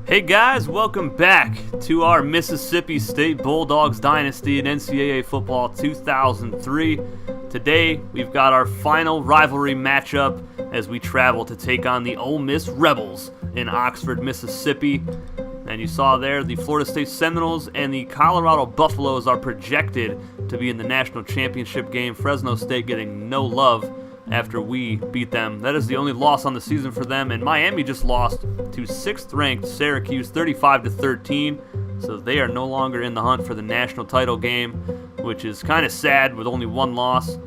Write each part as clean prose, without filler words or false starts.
Hey guys, welcome back to our Mississippi State Bulldogs Dynasty in NCAA Football 2003. Today, we've got our final rivalry matchup as we travel to take on the Ole Miss Rebels in Oxford, Mississippi. And you saw there, the Florida State Seminoles and the Colorado Buffaloes are projected to be in the national championship game. Fresno State getting no love after we beat them. That is the only loss on the season for them, and Miami just lost to 6th-ranked Syracuse 35-13, so they are no longer in the hunt for the national title game, which is kind of sad with only one loss.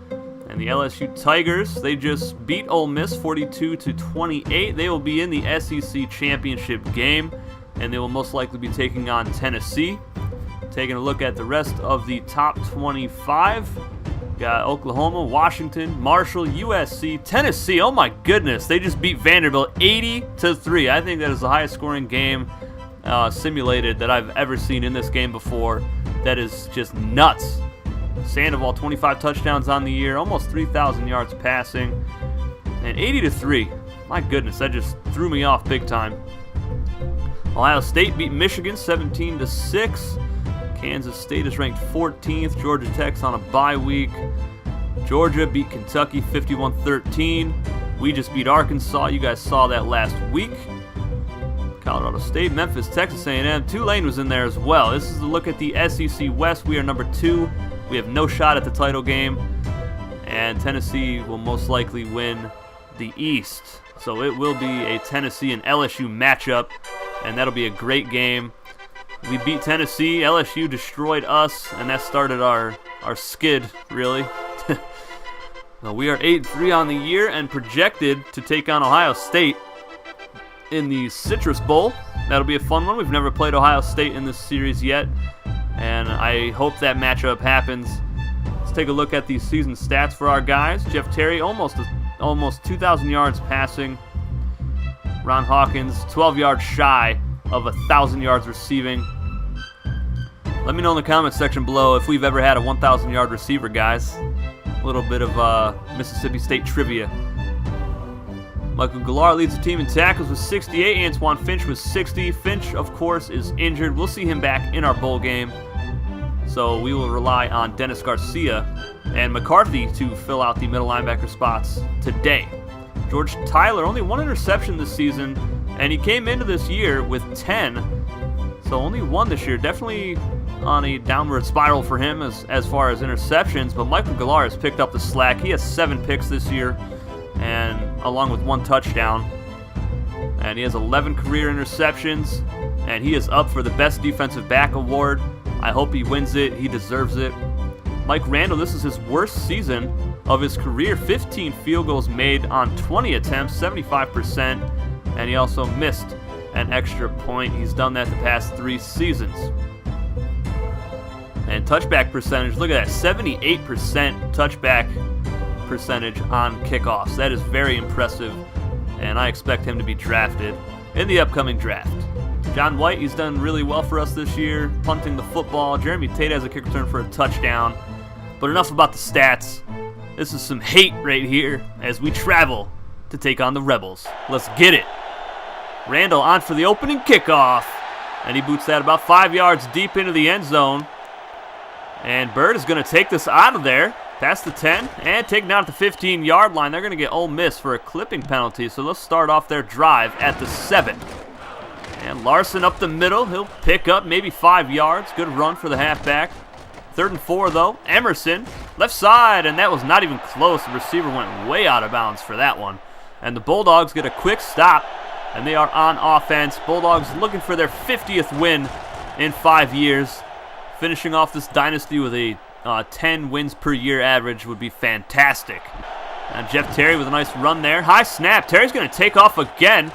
And the LSU Tigers, they just beat Ole Miss 42-28. They will be in the SEC championship game, and they will most likely be taking on Tennessee. Taking a look at the rest of the top 25. Got Oklahoma, Washington, Marshall, USC, Tennessee. Oh my goodness, they just beat Vanderbilt 80-3. I think that is the highest scoring game simulated that I've ever seen in this game before. That is just nuts. Sandoval, 25 touchdowns on the year, almost 3,000 yards passing, and 80-3. My goodness, that just threw me off big time. Ohio State beat Michigan 17-6. Kansas State is ranked 14th. Georgia Tech's on a bye week. Georgia beat Kentucky 51-13. We just beat Arkansas. You guys saw that last week. Colorado State, Memphis, Texas A&M. Tulane was in there as well. This is a look at the SEC West. We are number 2. We have no shot at the title game. And Tennessee will most likely win the East. So it will be a Tennessee and LSU matchup. And that'll be a great game. We beat Tennessee, LSU destroyed us, and that started our skid, really. Well, we are 8-3 on the year and projected to take on Ohio State in the Citrus Bowl. That'll be a fun one. We've never played Ohio State in this series yet, and I hope that matchup happens. Let's take a look at the season stats for our guys. Jeff Terry, almost 2,000 yards passing. Ron Hawkins, 12 yards shy of 1,000 yards receiving. Let me know in the comments section below if we've ever had a 1,000-yard receiver, guys. A little bit of Mississippi State trivia. Michael Gallar leads the team in tackles with 68. Antoine Finch with 60. Finch, of course, is injured. We'll see him back in our bowl game. So we will rely on Dennis Garcia and McCarthy to fill out the middle linebacker spots today. George Tyler, only 1 interception this season, and he came into this year with 10, so only 1 this year. Definitely on a downward spiral for him as far as interceptions, but Michael Gallar has picked up the slack. He has 7 picks this year, and along with 1 touchdown, and he has 11 career interceptions, and he is up for the Best Defensive Back Award. I hope he wins it. He deserves it. Mike Randall, this is his worst season of his career. 15 field goals made on 20 attempts, 75%. And he also missed an extra point. He's done that the past 3 seasons. And touchback percentage, look at that, 78% touchback percentage on kickoffs. That is very impressive, and I expect him to be drafted in the upcoming draft. John White, he's done really well for us this year, punting the football. Jeremy Tate has a kick return for a touchdown. But enough about the stats. This is some hate right here as we travel to take on the Rebels. Let's get it. Randall on for the opening kickoff, and he boots that about 5 yards deep into the end zone. And Bird is going to take this out of there, past the 10, and take it down at the 15-yard line. They're going to get Ole Miss for a clipping penalty, so let's start off their drive at the 7. And Larson up the middle. He'll pick up maybe 5 yards. Good run for the halfback. 3rd and 4, though. Emerson, left side, and that was not even close. The receiver went way out of bounds for that one. And the Bulldogs get a quick stop, and they are on offense. Bulldogs looking for their 50th win in 5 years. Finishing off this dynasty with a 10 wins per year average would be fantastic. And Jeff Terry with a nice run there. High snap. Terry's going to take off again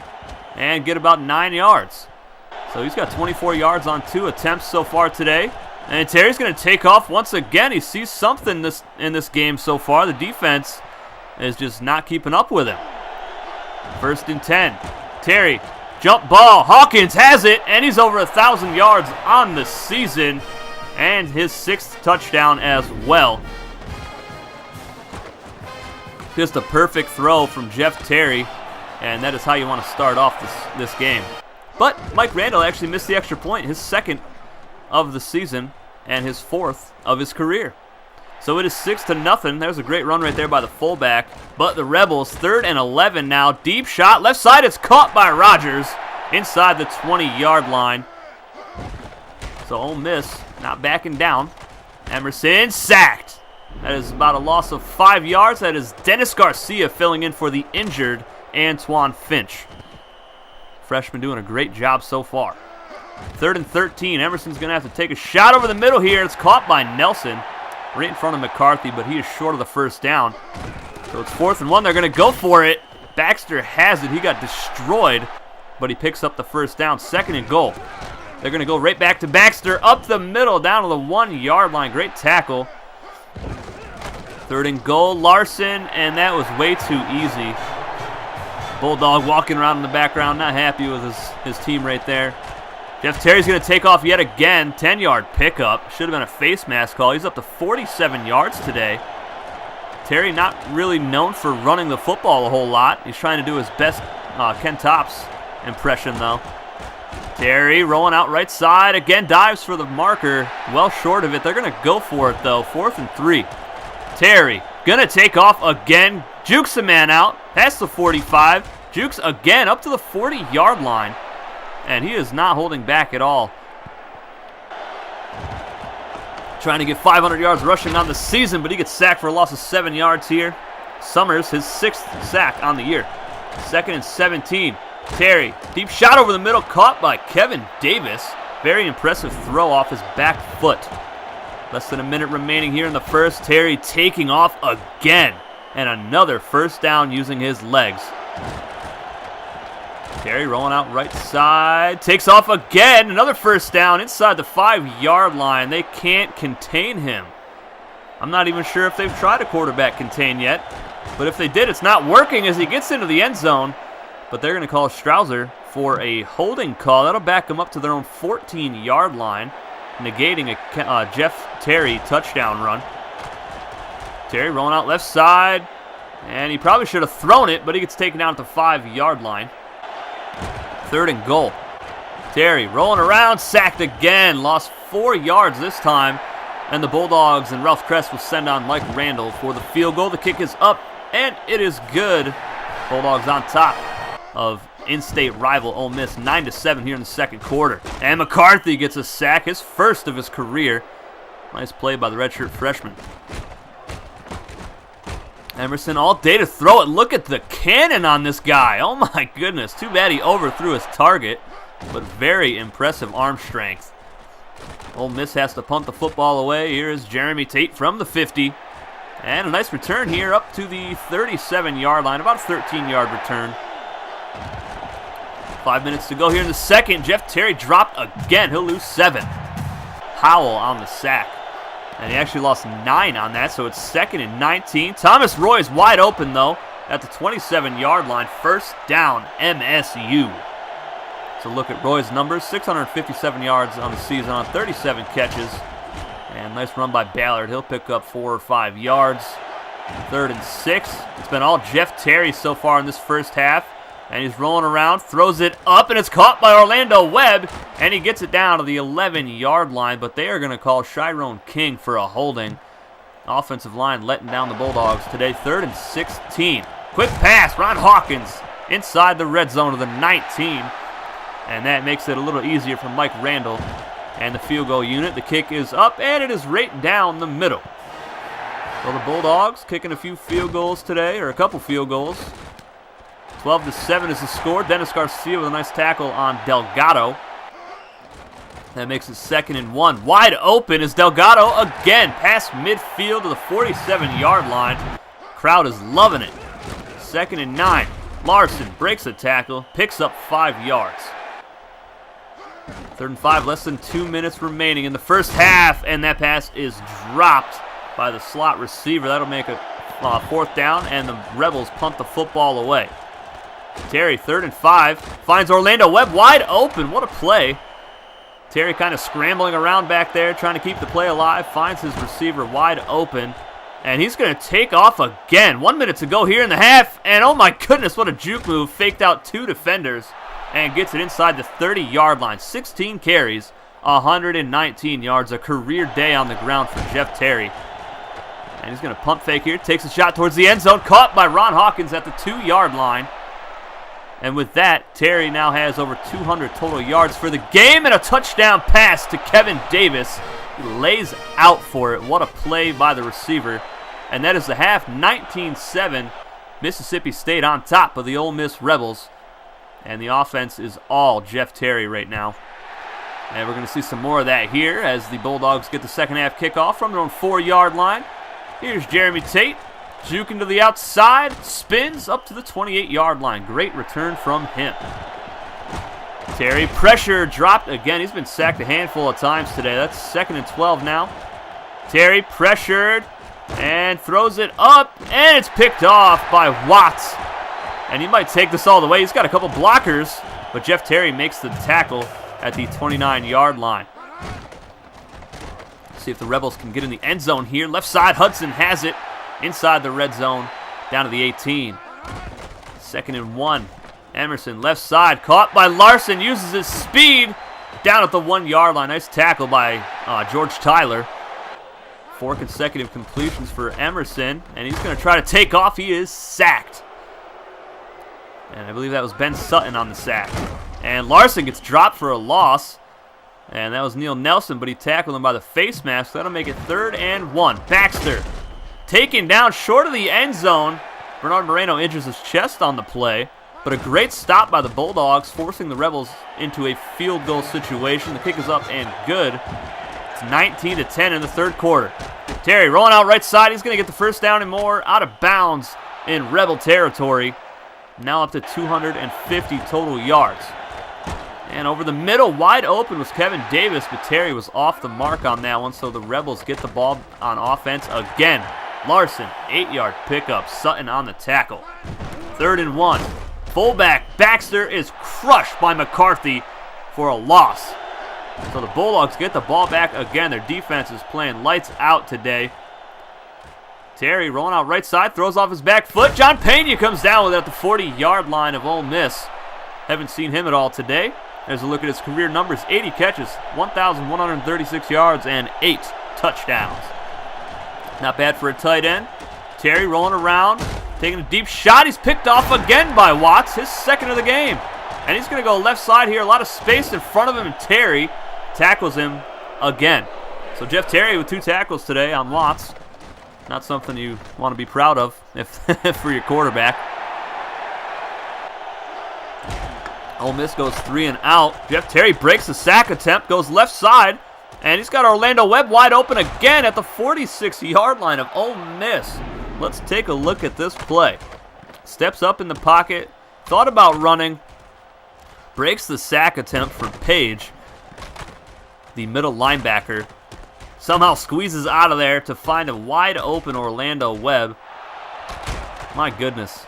and get about 9 yards. So he's got 24 yards on 2 attempts so far today. And Terry's going to take off once again. He sees something in this game so far. The defense is just not keeping up with him. 1st and 10. Terry, jump ball. Hawkins has it, and he's over 1,000 yards on the season. And his 6th touchdown as well. Just a perfect throw from Jeff Terry, and that is how you want to start off this game. But Mike Randall actually missed the extra point, his second of the season and his fourth of his career. So it is 6-0. There's a great run right there by the fullback. But the Rebels, 3rd and 11 now. Deep shot, left side. It's caught by Rogers inside the 20-yard line. So Ole Miss not backing down. Emerson sacked. That is about a loss of 5 yards. That is Dennis Garcia filling in for the injured Antoine Finch. Freshman doing a great job so far. 3rd and 13. Emerson's going to have to take a shot over the middle here. It's caught by Nelson right in front of McCarthy, but he is short of the first down. So it's 4th and 1. They're going to go for it. Baxter has it. He got destroyed, but he picks up the first down. 2nd and goal. They're going to go right back to Baxter, up the middle, down to the 1-yard line. Great tackle. 3rd and goal, Larson, and that was way too easy. Bulldog walking around in the background, not happy with his team right there. Jeff Terry's going to take off yet again. 10-yard pickup. Should have been a face mask call. He's up to 47 yards today. Terry not really known for running the football a whole lot. He's trying to do his best Ken Tops impression, though. Terry rolling out right side. Again, dives for the marker. Well short of it. They're going to go for it, though. 4th and 3. Terry going to take off again. Jukes a man out. Past the 45. Jukes again up to the 40-yard line. And he is not holding back at all. Trying to get 500 yards rushing on the season, but he gets sacked for a loss of 7 yards here. Summers, his 6th sack on the year. 2nd and 17. Terry, deep shot over the middle, caught by Kevin Davis. Very impressive throw off his back foot. Less than a minute remaining here in the first. Terry taking off again. And another first down using his legs. Terry rolling out right side. Takes off again. Another first down inside the 5-yard line. They can't contain him. I'm not even sure if they've tried a quarterback contain yet. But if they did, it's not working as he gets into the end zone. But they're going to call Strouser for a holding call. That'll back them up to their own 14-yard line, negating a Jeff Terry touchdown run. Terry rolling out left side. And he probably should have thrown it, but he gets taken down at the 5-yard line. 3rd and goal. Terry rolling around, sacked again. Lost 4 yards this time. And the Bulldogs and Ralph Kress will send on Mike Randall for the field goal. The kick is up, and it is good. Bulldogs on top of in-state rival Ole Miss, 9-7 here in the second quarter. And McCarthy gets a sack, his first of his career. Nice play by the redshirt freshman. Emerson all day to throw it. Look at the cannon on this guy. Oh my goodness. Too bad he overthrew his target, but very impressive arm strength. Ole Miss has to punt the football away. Here is Jeremy Tate from the 50. And a nice return here up to the 37-yard line. About a 13-yard return. 5 minutes to go here in the second. Jeff Terry dropped again. He'll lose 7. Howell on the sack. And he actually lost 9 on that, so it's 2nd and 19. Thomas Roy is wide open, though, at the 27-yard line. First down, MSU. So look at Roy's numbers. 657 yards on the season on 37 catches. And nice run by Ballard. He'll pick up 4 or 5 yards. 3rd and 6. It's been all Jeff Terry so far in this first half. And he's rolling around, throws it up, and it's caught by Orlando Webb. And he gets it down to the 11-yard line, but they are going to call Chiron King for a holding. Offensive line letting down the Bulldogs today. 3rd and 16. Quick pass, Ron Hawkins inside the red zone of the 19. And that makes it a little easier for Mike Randall and the field goal unit. The kick is up, and it is right down the middle. So the Bulldogs kicking a few field goals today, or a couple field goals. 12-7 is the score. Dennis Garcia with a nice tackle on Delgado. That makes it 2nd and 1. Wide open is Delgado again, past midfield to the 47-yard line. Crowd is loving it. 2nd and 9. Larson breaks the tackle, picks up 5 yards. 3rd and 5, less than 2 minutes remaining in the first half, and that pass is dropped by the slot receiver. That'll make a 4th down, and the Rebels punt the football away. Terry, 3rd and 5, finds Orlando Webb wide open. What a play. Terry kind of scrambling around back there, trying to keep the play alive, finds his receiver wide open, and he's going to take off again. 1 minute to go here in the half, and oh my goodness, what a juke move. Faked out 2 defenders and gets it inside the 30-yard line. 16 carries, 119 yards, a career day on the ground for Jeff Terry. And he's going to pump fake here, takes a shot towards the end zone, caught by Ron Hawkins at the 2-yard line. And with that, Terry now has over 200 total yards for the game and a touchdown pass to Kevin Davis. He lays out for it. What a play by the receiver. And that is the half, 19-7. Mississippi State on top of the Ole Miss Rebels. And the offense is all Jeff Terry right now. And we're going to see some more of that here as the Bulldogs get the second half kickoff from their own 4-yard line. Here's Jeremy Tate, juking to the outside, spins up to the 28-yard line. Great return from him. Terry, pressure dropped again. He's been sacked a handful of times today. That's 2nd and 12 now. Terry pressured and throws it up, and it's picked off by Watts. And he might take this all the way. He's got a couple blockers, but Jeff Terry makes the tackle at the 29-yard line. See if the Rebels can get in the end zone here. Left side, Hudson has it inside the red zone, down to the 18. 2nd and 1. Emerson, left side, caught by Larson, uses his speed down at the 1-yard line. Nice tackle by George Tyler. 4 consecutive completions for Emerson, and he's going to try to take off. He is sacked. And I believe that was Ben Sutton on the sack. And Larson gets dropped for a loss. And that was Neil Nelson, but he tackled him by the face mask. So that'll make it 3rd and 1. Baxter taken down short of the end zone. Bernard Moreno injures his chest on the play. But a great stop by the Bulldogs, forcing the Rebels into a field goal situation. The kick is up and good. It's 19-10 in the 3rd quarter. Terry rolling out right side. He's going to get the first down and more, out of bounds in Rebel territory. Now up to 250 total yards. And over the middle, wide open was Kevin Davis, but Terry was off the mark on that one, so the Rebels get the ball on offense again. Larson, 8-yard pickup. Sutton on the tackle. 3rd and 1. Fullback Baxter is crushed by McCarthy for a loss. So the Bulldogs get the ball back again. Their defense is playing lights out today. Terry rolling out right side, throws off his back foot. John Pena comes down with it at the 40-yard line of Ole Miss. Haven't seen him at all today. There's a look at his career numbers. 80 catches, 1,136 yards, and 8 touchdowns. Not bad for a tight end. Terry rolling around, taking a deep shot. He's picked off again by Watts, his 2nd of the game. And he's going to go left side here. A lot of space in front of him, and Terry tackles him again. So Jeff Terry with 2 tackles today on Watts. Not something you want to be proud of if for your quarterback. Ole Miss goes 3 and out. Jeff Terry breaks the sack attempt, goes left side, and he's got Orlando Webb wide open again at the 46-yard line of Ole Miss. Let's take a look at this play. Steps up in the pocket, thought about running, breaks the sack attempt for Page, the middle linebacker. Somehow squeezes out of there to find a wide open Orlando Webb. My goodness.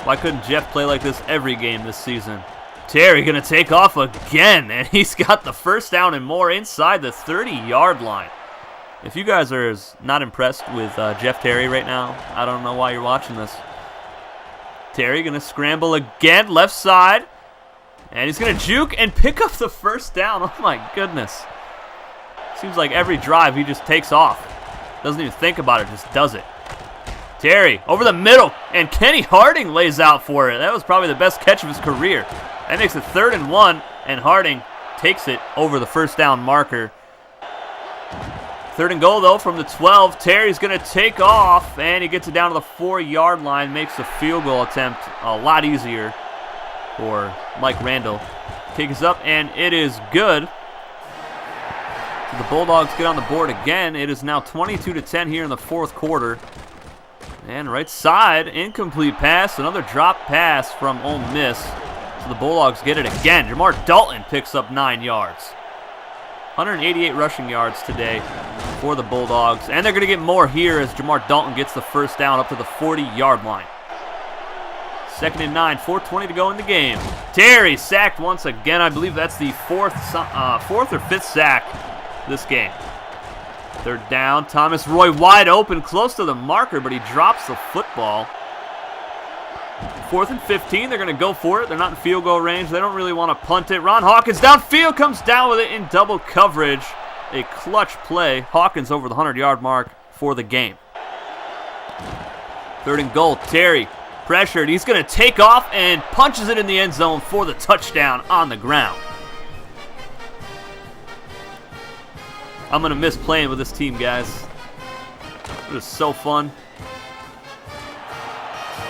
Why couldn't Jeff play like this every game this season? Terry going to take off again, and he's got the first down and more inside the 30-yard line. If you guys are not impressed with Jeff Terry right now, I don't know why you're watching this. Terry going to scramble again, left side, and he's going to juke and pick up the first down. Oh my goodness. Seems like every drive he just takes off. Doesn't even think about it, just does it. Terry over the middle, and Kenny Harding lays out for it. That was probably the best catch of his career. That makes it 3rd and 1, and Harding takes it over the first down marker. 3rd and goal, though, from the 12. Terry's going to take off, and he gets it down to the 4-yard line, makes the field goal attempt a lot easier for Mike Randall. Kick is up, and it is good. So the Bulldogs get on the board again. It is now 22-10 here in the 4th quarter. And right side, incomplete pass, another drop pass from Ole Miss. So the Bulldogs get it again. Jamar Dalton picks up 9 yards. 188 rushing yards today for the Bulldogs. And they're going to get more here as Jamar Dalton gets the first down up to the 40-yard line. 2nd and 9, 4:20 to go in the game. Terry sacked once again. I believe that's the fourth or fifth sack this game. 3rd down, Thomas Roy wide open, close to the marker, but he drops the football. 4th and 15, they're going to go for it. They're not in field goal range. They don't really want to punt it. Ron Hawkins downfield, comes down with it in double coverage. A clutch play. Hawkins over the 100-yard mark for the game. 3rd and goal. Terry pressured. He's going to take off and punches it in the end zone for the touchdown on the ground. I'm going to miss playing with this team, guys. It was so fun.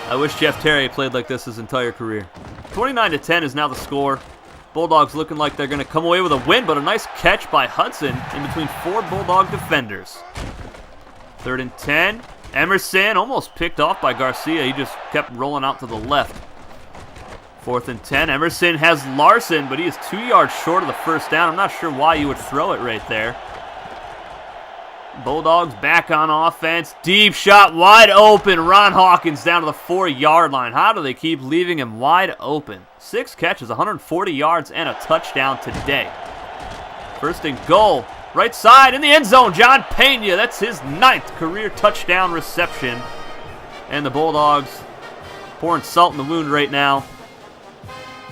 I wish Jeff Terry played like this his entire career. 29-10 is now the score. Bulldogs looking like they're going to come away with a win, but a nice catch by Hudson in between 4 Bulldog defenders. 3rd and 10. Emerson almost picked off by Garcia. He just kept rolling out to the left. 4th and 10. Emerson has Larson, but he is 2 yards short of the first down. I'm not sure why you would throw it right there. Bulldogs back on offense. Deep shot, wide open. Ron Hawkins down to the 4-yard line. How do they keep leaving him wide open? 6 catches, 140 yards, and a touchdown today. 1st and goal. Right side in the end zone. John Pena. That's his 9th career touchdown reception. And the Bulldogs pouring salt in the wound right now.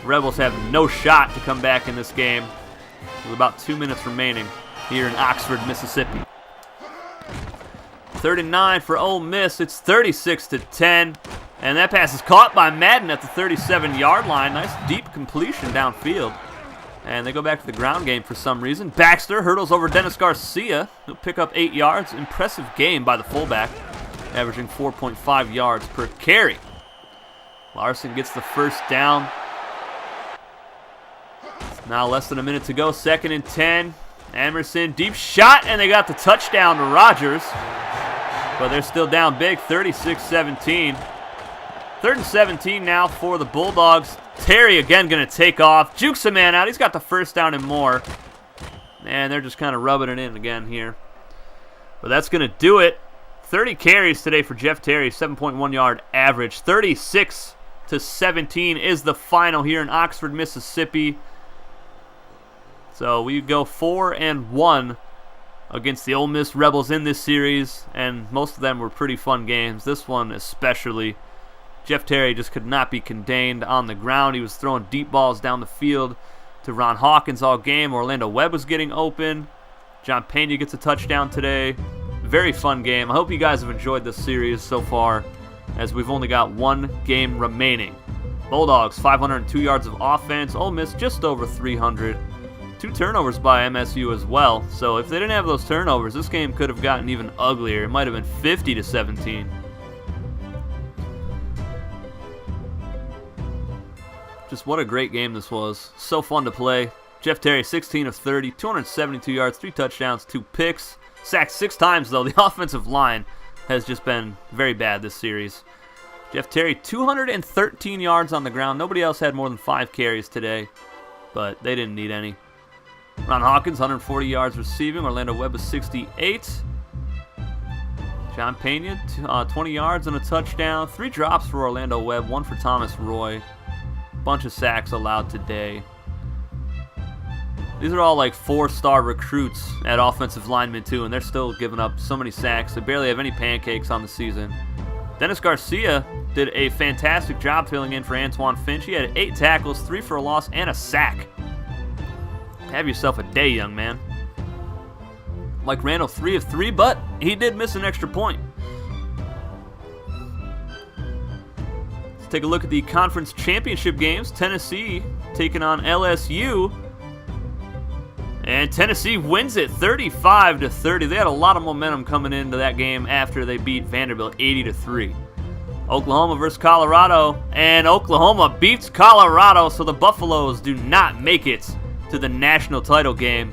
Rebels have no shot to come back in this game with about 2 minutes remaining here in Oxford, Mississippi. 3rd and 9 for Ole Miss. It's 36-10. And that pass is caught by Madden at the 37-yard line. Nice deep completion downfield. And they go back to the ground game for some reason. Baxter hurdles over Dennis Garcia. He'll pick up 8 yards. Impressive game by the fullback, averaging 4.5 yards per carry. Larson gets the first down. Now less than a minute to go. 2nd and 10. Emerson, deep shot, and they got the touchdown to Rogers. But they're still down big, 36-17. 3rd and 17 now for the Bulldogs. Terry again going to take off. Jukes a man out. He's got the first down and more. And they're just kind of rubbing it in again here. But that's going to do it. 30 carries today for Jeff Terry, 7.1 yard average. 36-17 is the final here in Oxford, Mississippi. So we go 4-1 against the Ole Miss Rebels in this series, and most of them were pretty fun games. This one especially. Jeff Terry just could not be contained on the ground. He was throwing deep balls down the field to Ron Hawkins all game. Orlando Webb was getting open. John Pena gets a touchdown today. Very fun game. I hope you guys have enjoyed this series so far, as we've only got 1 game remaining. Bulldogs, 502 yards of offense. Ole Miss, just over 300. 2 turnovers by MSU as well. So if they didn't have those turnovers, this game could have gotten even uglier. It might have been 50-17. Just what a great game this was. So fun to play. Jeff Terry, 16 of 30, 272 yards, 3 touchdowns, 2 picks. Sacked 6 times, though. The offensive line has just been very bad this series. Jeff Terry, 213 yards on the ground. Nobody else had more than 5 carries today, but they didn't need any. Ron Hawkins, 140 yards receiving. Orlando Webb was 68. John Pena, 20 yards and a touchdown. 3 drops for Orlando Webb, 1 for Thomas Roy. Bunch of sacks allowed today. These are all like 4-star recruits at offensive linemen too, and they're still giving up so many sacks. They barely have any pancakes on the season. Dennis Garcia did a fantastic job filling in for Antoine Finch. He had 8 tackles, 3 for a loss, and a sack. Have yourself a day, young man. Mike Randall, 3 of 3, but he did miss an extra point. Let's take a look at the conference championship games. Tennessee taking on LSU. And Tennessee wins it 35-30. They had a lot of momentum coming into that game after they beat Vanderbilt 80-3. Oklahoma versus Colorado. And Oklahoma beats Colorado, so the Buffaloes do not make it to the national title game.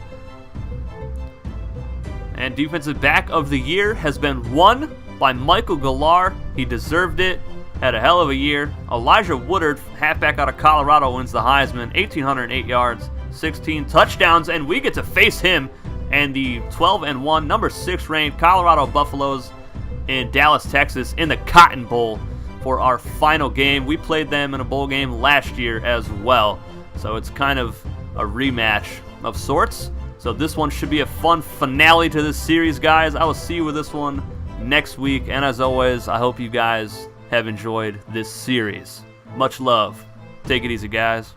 And Defensive Back of the Year has been won by Michael Gallar. He deserved it. Had a hell of a year. Elijah Woodard, halfback out of Colorado, wins the Heisman. 1,808 yards, 16 touchdowns, and we get to face him and the 12-1, number 6 ranked Colorado Buffaloes in Dallas, Texas, in the Cotton Bowl for our final game. We played them in a bowl game last year as well, so it's kind of a rematch of sorts. So this one should be a fun finale to this series, guys. I will see you with this one next week, and as always, I hope you guys have enjoyed this series. Much love. Take it easy, guys.